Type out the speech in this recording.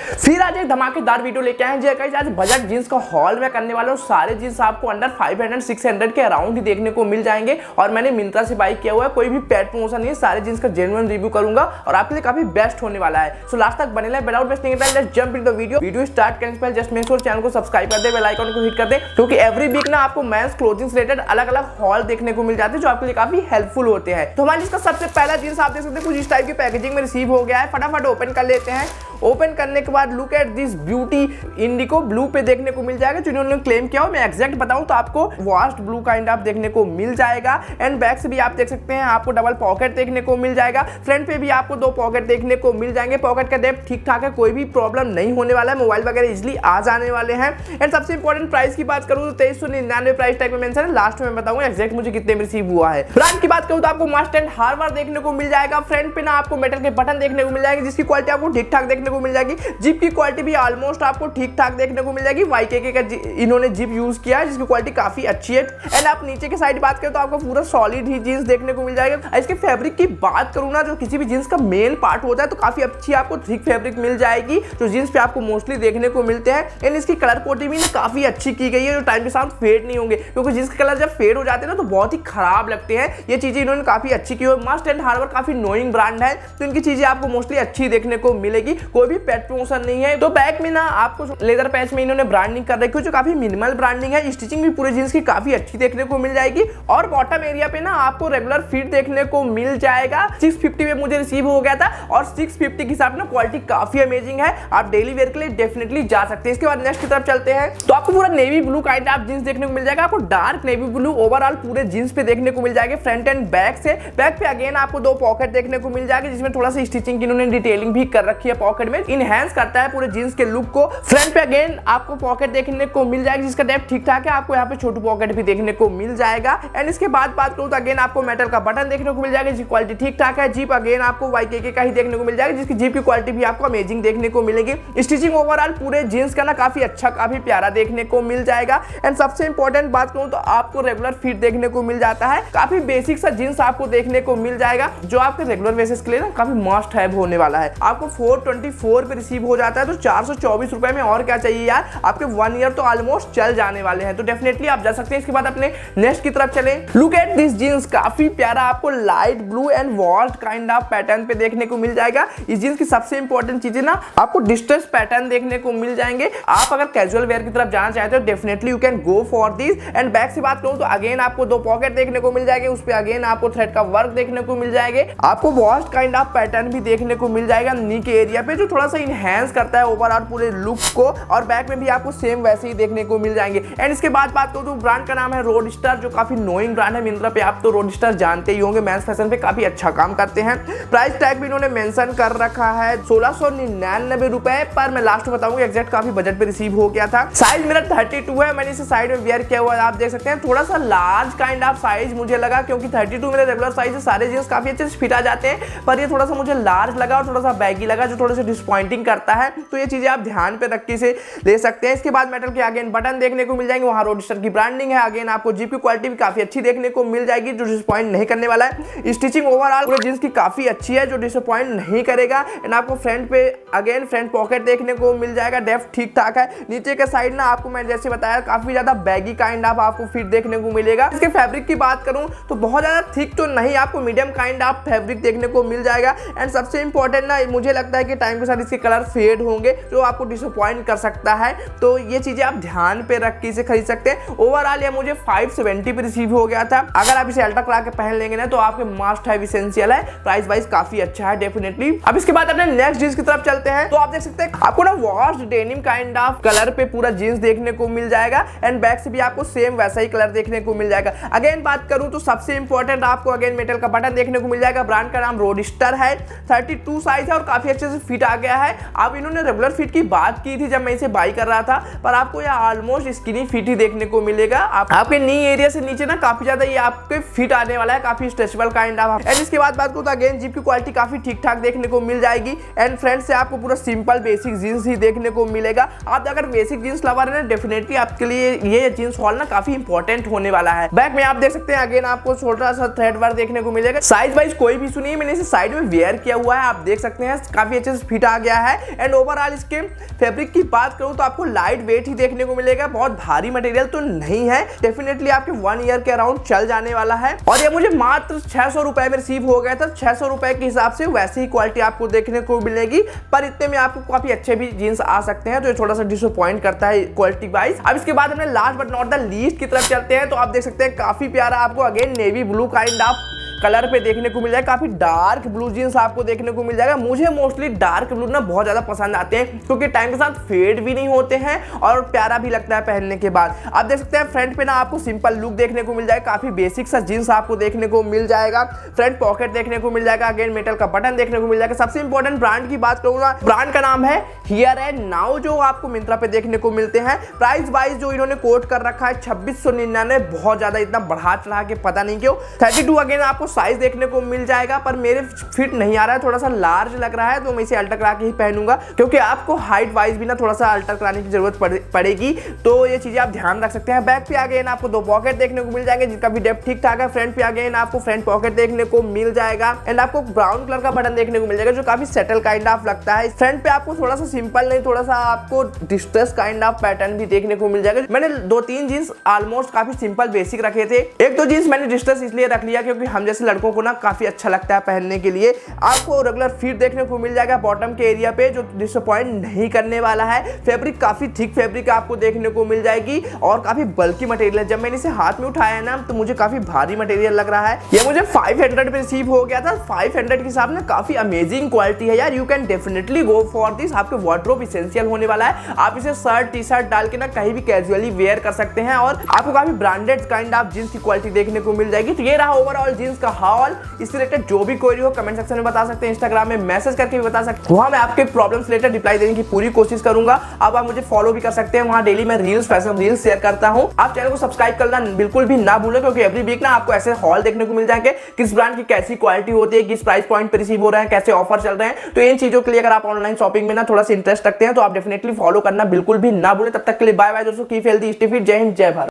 फिर आज एक धमाकेदार वीडियो लेके आए हैं गाइस। आज बजट जींस का हॉल में करने वाला हूं। सारे जींस आपको अंडर 500-600 के अराउंड ही देखने को मिल जाएंगे और मैंने मिंत्रा से बाई किया हुआ है। कोई भी पेड प्रमोशन नहीं है, सारे जींस का जेन्युइन रिव्यू करूंगा और आपके लिए काफी बेस्ट होने वाला है। सो लास्ट तक बने रहे। Without wasting time let's jump into the video start करने से पहले जस्ट मेक श्योर चैनल को सब्सक्राइब कर दे, बेल आइकन को हिट कर दे, क्योंकि एवरी वीक ना आपको मेंस क्लोथिंग से रिलेटेड अलग अलग हॉल देखने को मिल जाते हैं जो आपके लिए काफी हेल्पफुल होते हैं। तो हमारे इसका सबसे पहला जींस आप देख सकते हैं कुछ इस टाइप की पैकेजिंग में रिसीव हो गया है। फटाफट ओपन कर लेते हैं। ओपन करने के बाद look at this beauty Indigo blue पे देखने को मिल जाएगा जो इन्होंने क्लेम किया हो। मैं एग्जैक्ट बताऊं तो आपको वास्ट ब्लू काइंड आप देखने को मिल जाएगा। एंड बैक से भी आप देख सकते हैं आपको डबल पॉकेट देखने को मिल जाएगा। फ्रंट पे भी आपको 2 पॉकेट देखने को मिल जाएंगे। पॉकेट का डेप्थ ठीक ठाक है, कोई भी प्रॉब्लम नहीं होने वाला है। मोबाइल वगैरह इजिली आ जाने वाले हैं। एंड सबसे इंपॉर्टेंट प्राइस की बात करूं तो 2399 प्राइस टैग में मेंशन है। लास्ट में बताऊंगा एग्जैक्ट मुझे कितने में रिसीव हुआ है। ब्रांड की बात करूं तो आपको मस्ट एंड हार्बर देखने को मिल जाएगा। फ्रंट पे ना आपको मेटल के बटन देखने को मिल जाएंगे जिसकी क्वालिटी आपको ठीक ठाक देखने को मिल जाएगी। जिप की क्वालिटी भी ऑलमोस्ट आपको ठीक ठाक देखने को मिल जाएगी। YKK का इन्होंने जिप यूज किया है जिसकी क्वालिटी काफी अच्छी है। एंड आप नीचे की साइड बात करें तो आपको पूरा सॉलिड ही जींस देखने को मिल जाएगा। इसके फैब्रिक की बात करूं ना, जो किसी भी जींस का मेन पार्ट होता है तो काफी अच्छी आपको थिक फैब्रिक मिल जाएगी जो जींस पे आपको मोस्टली देखने को मिलते हैं। एंड इसकी कलर कोटिंग भी काफी अच्छी की गई है जो टाइम के साथ फेड नहीं होंगे, क्योंकि जींस के कलर जब फेड हो जाते हैं ना तो बहुत ही खराब लगते हैं। ये चीजें इन्होंने काफी अच्छी की है। मस्ट एंड हार्बर काफी नोइंग ब्रांड है तो इनकी चीजें आपको मोस्टली अच्छी देखने को मिलेगी। कोई भी पेड प्रमोशन नहीं है। तो बैक में ना आपको लेदर पैच में इन्होंने ब्रांडिंग कर रखी है जो काफी मिनिमल ब्रांडिंग है। स्टिचिंग भी पूरे जींस की काफी अच्छी देखने को मिल जाएगी। और बॉटम एरिया पे ना आपको रेगुलर फिट देखने को मिल जाएगा। 650 में मुझे रिसीव हो गया था और 650 के हिसाब से क्वालिटी काफी अमेजिंग है। आप डेली वेयर के लिए डेफिनेटली जा सकते हैं। इसके बाद नेक्स्ट की तरफ चलते हैं तो आपको पूरा नेवी ब्लू काइंड आप जींस देखने को मिल जाएगा। आपको डार्क नेवी ब्लू ओवरऑल पूरे जींस पे देखने को मिल जाएगा फ्रंट एंड बैक से। बैक पे अगेन आपको 2 पॉकेट देखने को मिल जाएगी जिसमें थोड़ा सा स्टिचिंग की इन्होंने डिटेलिंग भी कर रखी है। पॉकेट में इनहैंस करता है पूरे जींस के लुक को। फ्रंट पे अगेन आपको पॉकेट देखने को मिल जाएगी जिसका डेप्थ ठीक ठाक है। आपको यहाँ पे छोटू पॉकेट भी देखने को मिल जाएगा। एंड इसके बाद बात करूँ तो अगेन आपको मेटल का बटन देखने को मिल जाएगा जिसकी क्वालिटी ठीक ठाक है। जीप अगेन आपको YKK का ही देखने को मिल जाएगा जिसकी जीप की क्वालिटी भी आपको अमेजिंग देखने को मिलेगी। स्टिचिंग ओवरऑल पूरे जींस का ना काफी अच्छा काफी प्यारा देखने को मिल जाएगा। एंड सबसे इंपॉर्टेंट बात करूँ तो आपको रेगुलर फिट देखने को मिल जाता है। काफी बेसिक सा जींस आपको देखने को मिल जाएगा जो आपके रेगुलर बेसिस के लिए ना काफी मस्ट हैव होने वाला है। आपको 424 पे रिसीव हो जाता है तो 424 रुपए में और क्या चाहिए यार। आपके 1 ईयर तो ऑलमोस्ट चल जाने वाले हैं तो डेफिनेटली आप जा सकते हैं। इसके बाद अपने नेक्स्ट की तरफ चले। लुक एट दिस जींस, काफी प्यारा आपको light blue and vault kind of pattern पे देखने को मिल जाएगा। इस जींस की सबसे इंपॉर्टेंट चीज है ना आपको डिस्टेंस पैटर्न देखने को मिल जाएंगे। आप अगर कैजुअल वेयर की तरफ जाना चाहते हो definitely you can go for this. And back से बात करूं तो अगेन आपको 2 पॉकेट देखने को मिल जाएंगे। उस पे अगेन आपको थ्रेड का वर्क देखने को मिल जाएंगे। आपको वॉल्ट काइंड ऑफ पैटर्न भी देखने को मिल जाएगा नी के एरिया पे जो थोड़ा सा इनहैंस करता है ओवरऑल पूरे लुक को। और बैक में भी आपको सेम वैसे ही देखने को मिल जाएंगे। एंड इसके बाद बात करूं तो ब्रांड का नाम है रोडस्टर जो काफी नोइंग ब्रांड है। मिंत्रा पे आप तो रोडस्टर जानते ही होंगे, मेंस फैशन पे काफी अच्छा काम करते हैं। प्राइस टैग भी इन्होंने मेंशन कर रखा है 1699 रुपए पर। मैं लास्ट में बताऊंगा एग्जैक्ट काफी बजट पे रिसीव हो गया था। साइज मेरा 32 है। मैंने इसे साइड में वेयर किया हुआ है, आप देख सकते हैं। थोड़ा सा लार्ज काइंड ऑफ साइज मुझे लगा क्योंकि 32 मेरा रेगुलर साइज है। सारे जींस काफी अच्छे से फिट आ जाते हैं पर ये थोड़ा सा मुझे लार्ज लगा और थोड़ा सा बैगी लगा जो थोड़ा सा डिसपॉइंटिंग करता है। तो ये चीजें आप ध्यान पे रख के से ले सकते हैं। इसके बाद मेटल के अगेन बटन देखने को मिल जाएंगे। वहां रोडस्टर की ब्रांडिंग है। अगेन आपको जीप की क्वालिटी भी काफी अच्छी देखने को मिल जाएगी जो डिसपॉइंट नहीं करने वाला है। स्टिचिंग ओवरऑल पूरे जींस की काफी अच्छी है जो डिसपॉइंट नहीं करेगा। एंड आपको फ्रंट पे अगेन फ्रंट पॉकेट देखने को मिल जाएगा। डेप्थ ठीक ठाक है। नीचे के साइड ना आपको मैं जैसे बताया काफी ज्यादा बैगी काइंड ऑफ आपको फिट देखने को मिलेगा। इसके फैब्रिक की बात करूं तो बहुत ज्यादा थिक तो नहीं, आपको मीडियम काइंड ऑफ फैब्रिक देखने को मिल जाएगा। एंड सबसे इंपॉर्टेंट ना मुझे लगता है कि टाइम के साथ इसके कलर फेड होंगे जो आपको डिसअपॉइंट कर सकता है। तो ये चीजें आप ध्यान पे रख के इसे खरीद सकते हैं। ओवरऑल ये मुझे 570 पे रिसीव हो गया था। अगर आप इसे अल्ट्रा करा के पहन लेंगे ना तो आपके मस्ट हैव एसेंशियल है। प्राइस वाइज काफी अच्छा है डेफिनेटली। अब इसके बाद अपने नेक्स्ट जींस की तरफ चलते हैं तो आप देख सकते हैं आपको ना washed denim kind of colour पे पूरा जींस देखने को मिल जाएगा। एंड बैक से भी आपको सेम वैसा ही कलर देखने को मिल जाएगा। अगेन बात करूं तो सबसे इंपॉर्टेंट आपको अगेन मेटल का बटन देखने को मिल जाएगा। ब्रांड का नाम रोडस्टर है। 32 साइज है और काफी अच्छे से फिट आ गया है। अब इन्होंने रेगुलर फिट की बात की थी जब मैं इसे बाई कर रहा था पर आपको यह ऑलमोस्ट स्किनी फिट ही देखने को मिलेगा। आपके नी एरिया से नीचे ना काफी ज्यादा ये आपके फिट आने वाला है, काफी स्ट्रेचेबल काइंड ऑफ। एंड इसके बाद बात करूं तो अगेन जीप की क्वालिटी काफी ठीक ठाक देखने को मिल जाएगी। एंड फ्रंट से आपको पूरा सिंपल बेसिक जींस ही देखने को मिलेगा। आप अगर बेसिक जींस लवर है ना डेफिनेटली आपके लिए ये जींस हॉल ना काफी इंपॉर्टेंट होने वाला है। बैक में आप देख सकते हैं अगेन आपको छोटा सा थ्रेड वर्क देखने को मिलेगा। साइज वाइज कोई भी इशू नहीं है। मैंने इसे साइड में वेयर किया हुआ है, आप देख सकते हैं काफी अच्छे से फिट फिट आ गया है। एंड ओवरऑल इसके फैब्रिक की बात करूं तो आपको लाइट वेट ही देखने को मिलेगा, बहुत भारी मटेरियल तो नहीं है। डेफिनेटली आपके 1 ईयर के अराउंड चल जाने वाला है। और ये मुझे मात्र 600 रुपए में रिसीव हो गया था। 600 रुपए के हिसाब से वैसे ही क्वालिटी आपको देखने को मिलेगी, पर इतने में आपको काफी अच्छे भी जीन्स आ सकते हैं, तो ये थोड़ा सा डिसअपॉइंट करता है क्वालिटी वाइज। अब इसके बाद हमने last but not the least की तरफ चलते हैं, तो आप देख सकते हैं काफी प्यारा आपको again navy blue kind of colour पे देखने को मिल जाएगा। काफी डार्क ब्लू जींस आपको देखने को मिल जाएगा। मुझे मोस्टली डार्क ब्लू ना बहुत ज्यादा पसंद आते हैं, क्योंकि टाइम के साथ फेड भी नहीं होते हैं और प्यारा भी लगता है पहनने के बाद। आप देख सकते हैं फ्रंट पे ना आपको सिंपल लुक देखने को मिल जाएगा, काफी बेसिक सा जींस आपको देखने को मिल जाएगा। फ्रंट पॉकेट देखने को मिल जाएगा, अगेन मेटल का बटन देखने को मिल जाएगा। सबसे इंपॉर्टेंट ब्रांड की बात करूंगा, ब्रांड का नाम है हियर एंड नाउ, जो आपको मिंत्रा पे देखने को मिलते हैं। प्राइस वाइज जो इन्होंने कोट कर रखा है 2699, बहुत ज्यादा इतना बढ़ा चढ़ा के पता नहीं क्यों। 32 अगेन आपको साइज देखने को मिल जाएगा, पर मेरे फिट नहीं आ रहा है, थोड़ा सा लार्ज लग रहा है, तो मैं इसे अल्टर करा के ही पहनूंगा, क्योंकि आपको हाइट वाइज भी ना थोड़ा सा अल्टर कराने की जरूरत पड़ेगी, तो ये चीजें आप ध्यान रख सकते हैं। बैक पे अगेन आपको 2 पॉकेट देखने को मिल जाएंगे, जिनका भी डेप्थ ठीक ठाक है। फ्रंट पे अगेन आपको फ्रंट पॉकेट देखने को मिल जाएगा, एंड आपको ब्राउन कलर का बटन देखने को मिल जाएगा, जो काफी सेटल काइंड ऑफ लगता है। फ्रंट पे आपको थोड़ा सा सिंपल नहीं, थोड़ा सा आपको डिस्ट्रेस काइंड ऑफ पैटर्न भी देखने को मिल जाएगा। मैंने 2-3 जींस ऑलमोस्ट काफी सिंपल बेसिक रखे थे। एक तो जींस मैंने डिस्ट्रेस इसलिए रख लिया क्योंकि हम जैसे लड़कों को ना काफी अच्छा लगता है पहनने के लिए। आपको रेगुलर फिट देखने को मिल जाएगा बॉटम के एरिया पे, जो डिसअपॉइंट नहीं करने वाला है। फैब्रिक काफी थिक फैब्रिक आपको देखने को मिल जाएगी और काफी बल्की मटेरियल है। जब मैंने इसे हाथ में उठाया ना तो मुझे काफी भारी मटेरियल लग रहा है। ये मुझे 500 पे रिसीव हो गया था। 500 के हिसाब में काफी अमेजिंग क्वालिटी है यार। You can definitely go for this. आपके वार्डरोब इसेंशियल होने वाला है। आप इसे शर्ट टी शर्ट डाल के ना कहीं भी कैजुअली वेयर कर सकते हैं और आपको काफी ब्रांडेड काइंड ऑफ जींस की क्वालिटी देखने को मिल जाएगी। तो ये रहा ओवरऑल जींस का हॉल। इससे रिलेटेड जो भी क्वेरी हो कमेंट सेक्शन में बता सकते हैं, इंस्टाग्राम में मैसेज करके भी बता सकते हैं, वहां मैं आपके प्रॉब्लम्स रिलेटेड रिप्लाई देने की पूरी कोशिश करूंगा। अब आप मुझे फॉलो भी कर सकते हैं, वहां डेली मैं रील्स फैशन रील्स शेयर करता हूं। आप चैनल को सब्सक्राइब करना बिल्कुल भी ना भूलें, क्योंकि एवरी वीक ना आपको ऐसे हॉल देखने को मिल जाएंगे, किस ब्रांड की कैसी क्वालिटी होती है, किस प्राइस पॉइंट पे रिसीव हो रहा है, कैसे ऑफर चल रहे हैं। तो इन चीजों के लिए अगर आप ऑनलाइन शॉपिंग में ना थोड़ा सा इंटरेस्ट रखते हैं तो आप डेफिनेटली फॉलो करना बिल्कुल भी ना भूलें। तब तक के लिए बाय बाय दोस्तों, कीप हेल्दी, स्टे फिट, जय हिंद, जय भारत।